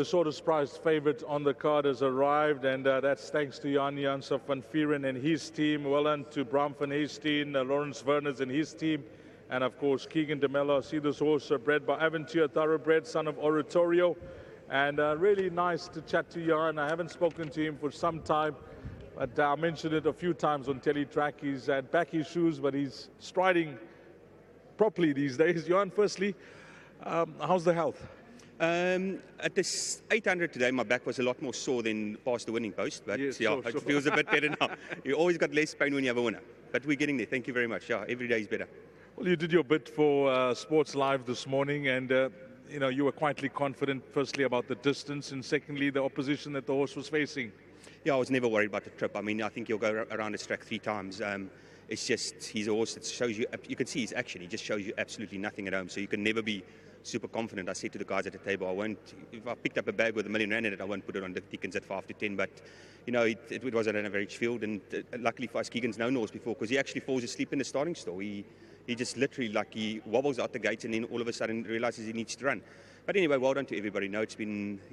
The shortest priced favourite on the card has arrived, and that's thanks to Jan Janssen van Vieren and his team. Well done to Bram van Heesteen, Lawrence Werners and his team, and of course Keegan de Mello. I see this horse bred by Aventure Thoroughbred, son of Oratorio, and really nice to chat to Jan. I haven't spoken to him for some time, but I mentioned it a few times on Teletrack. He's had back his shoes, but he's striding properly these days. Jan, firstly, how's the health? At this 800 today, my back was a lot more sore than past the winning post, but yes, yeah, sure. It feels a bit better now. You always got less pain when you have a winner, but we're getting there. Thank you very much. Yeah, every day is better. Well, you did your bit for Sports Live this morning, and you were quietly confident, firstly, about the distance, and secondly, the opposition that the horse was facing. Yeah, I was never worried about the trip. I mean, I think he'll go around this track 3 times. It's just, he's a horse that shows you, you can see his action, he just shows you absolutely nothing at home, so you can never be super confident. I said to the guys at the table, if I picked up a bag with $1 million in it, I won't put it on the Dickens at 5 to 10, but it was at an average field, and luckily for us, Keegan's known horse before, because he actually falls asleep in the starting stall. He just literally, he wobbles out the gates and then all of a sudden realizes he needs to run. But anyway, well done to everybody. No, he's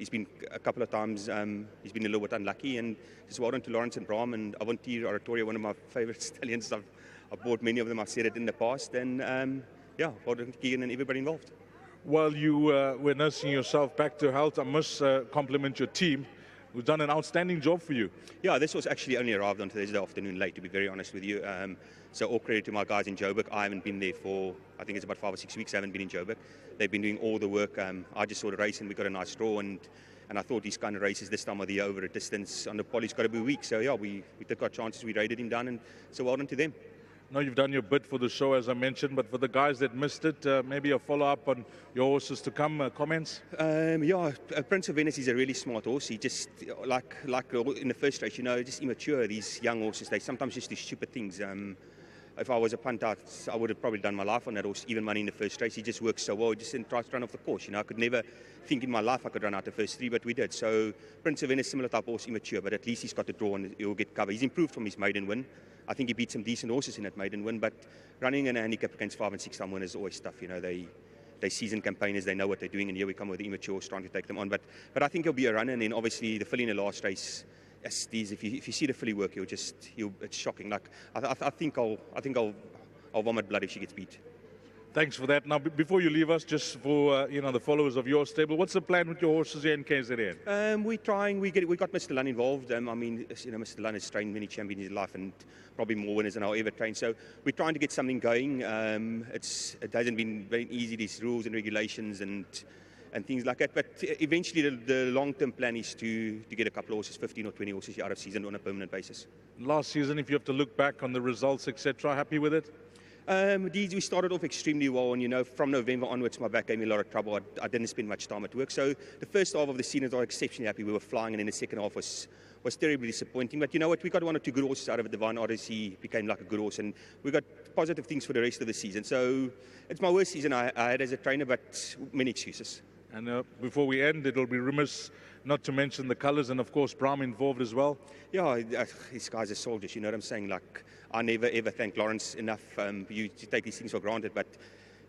been a couple of times, he's been a little bit unlucky, and just well done to Lawrence and Bram and Aventure Oratorio, one of my favourite stallions. I've bought many of them, I've said it in the past, and yeah, well done to Keegan and everybody involved. While you were nursing yourself back to health, I must compliment your team, who's done an outstanding job for you. Yeah, this was actually only arrived on Thursday afternoon late, to be very honest with you. So all credit to my guys in Joburg. I haven't been there for, I think it's about 5 or 6 weeks I haven't been in Joburg. They've been doing all the work. I just saw the race and we got a nice draw, and I thought these kind of races this time of the year over a distance on the poly's got to be weak. So yeah, we took our chances, we raided him down, and so well done to them. Now you've done your bit for the show, as I mentioned, but for the guys that missed it, maybe a follow-up on your horses to come, comments? Yeah, Prince of Venice is a really smart horse. He just, like in the first race, just immature, these young horses, they sometimes just do stupid things. If I was a punter, I would have probably done my life on that horse, even money in the first race. He just works so well, he just tries to run off the course. I could never think in my life I could run out the first 3, but we did. So Prince of Venice, similar type horse, immature, but at least he's got the draw and he'll get cover. He's improved from his maiden win. I think he beat some decent horses in that maiden win, but running in a handicap against 5 and 6 time winners is always tough. They seasoned campaigners, they know what they're doing, and here we come with the immature horse trying to take them on. But I think he'll be a runner, and then obviously the filly in the last race. If you see the filly work, it's shocking. I think I'll vomit blood if she gets beat. Thanks for that. Now, before you leave us, just for the followers of your stable, what's the plan with your horses here in KZN? We're trying. We got Mr. Lunn involved. Mr. Lunn has trained many champions in his life and probably more winners than I'll ever train. So we're trying to get something going. It hasn't been very easy, these rules and regulations and things like that. But eventually, the long-term plan is to get a couple of horses, 15 or 20 horses out of season on a permanent basis. Last season, if you have to look back on the results, etc., happy with it? We started off extremely well, and from November onwards, my back gave me a lot of trouble. I didn't spend much time at work. So the first half of the season, I was exceptionally happy. We were flying, and then the second half was terribly disappointing. But you know what? We got 1 or 2 good horses out of it. Divine Odyssey became like a good horse, and we got positive things for the rest of the season. So it's my worst season I had as a trainer, but many excuses. And before we end, it'll be remiss not to mention the colours, and of course Bram involved as well. Yeah, these guys are soldiers, you know what I'm saying? I never ever thank Lawrence enough. You take these things for granted, but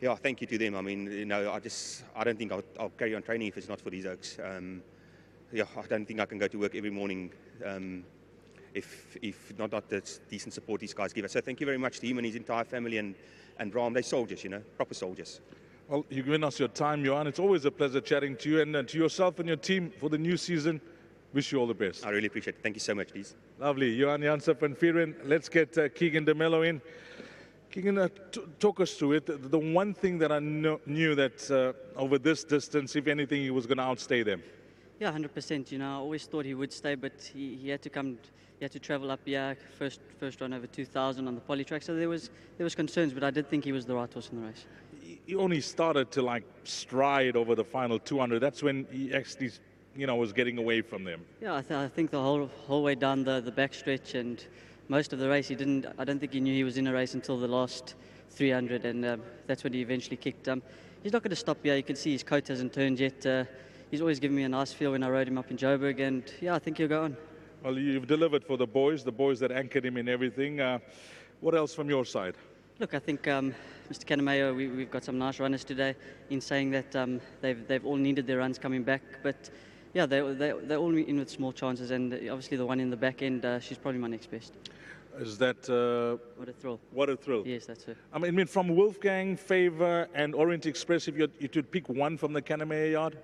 yeah, thank you to them. I mean, I don't think I'll carry on training if it's not for these oaks. Yeah, I don't think I can go to work every morning if not the decent support these guys give us. So thank you very much to him and his entire family and Bram. They're soldiers, proper soldiers. Well, you've given us your time, Johan. It's always a pleasure chatting to you, and to yourself and your team for the new season. Wish you all the best. I really appreciate it. Thank you so much, Dees. Lovely. Johan Janssen van Vieren. Let's get Keegan de Mello in. Keegan, talk us through it. The one thing that I knew that over this distance, if anything, he was going to outstay them. Yeah, 100%. I always thought he would stay, but he had to come. He had to travel up here. First run over 2,000 on the poly track. So there was concerns, but I did think he was the right horse in the race. He only started to stride over the final 200. That's when he actually, was getting away from them. Yeah, I think the whole way down the backstretch and most of the race, I don't think he knew he was in a race until the last 300, and that's when he eventually kicked. He's not going to stop here. You can see his coat hasn't turned yet. He's always given me a nice feel when I rode him up in Joburg, and yeah, I think he'll go on. Well, you've delivered for the boys that anchored him in everything. What else from your side? Look, I think Mr. Kanemayo, we've got some nice runners today in saying that they've all needed their runs coming back, but Yeah, they're all in with small chances, and obviously the one in the back end, she's probably my next best. Is that What a thrill. what a thrill? Yes, that's her. I mean, from Wolfgang, Favor, and Orient Express, if you could pick one from the Kaname yard.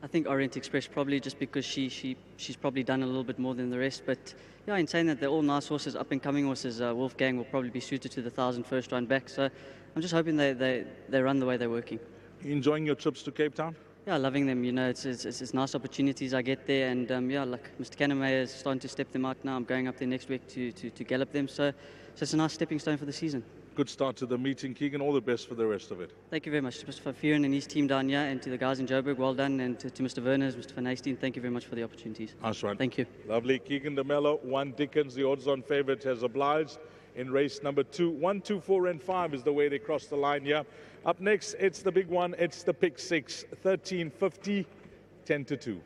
I think Orient Express probably just because she's probably done a little bit more than the rest. But yeah, in saying that, they're all nice horses, up and coming horses. Wolfgang will probably be suited to the 1,000 first run back. So I'm just hoping they run the way they're working. Enjoying your trips to Cape Town? Yeah, loving them. You know, it's nice opportunities I get there, and yeah, like Mr. Kaname is starting to step them out now. I'm going up there next week to gallop them. So it's a nice stepping stone for the season. Good start to the meeting, Keegan. All the best for the rest of it. Thank you very much to Mr. Van Vuuren and his team down here, and to the guys in Joburg, well done, and to Mr. Werners, Mr. Van Heesteen, thank you very much for the opportunities. That's right. Thank you. Lovely. Keegan DeMello, 1 Dickens, the odds-on favourite, has obliged in race number 2. 1, 2, 4, and 5 is the way they cross the line here. Up next, it's the big one. It's the pick 6, 1350, 10 to 2.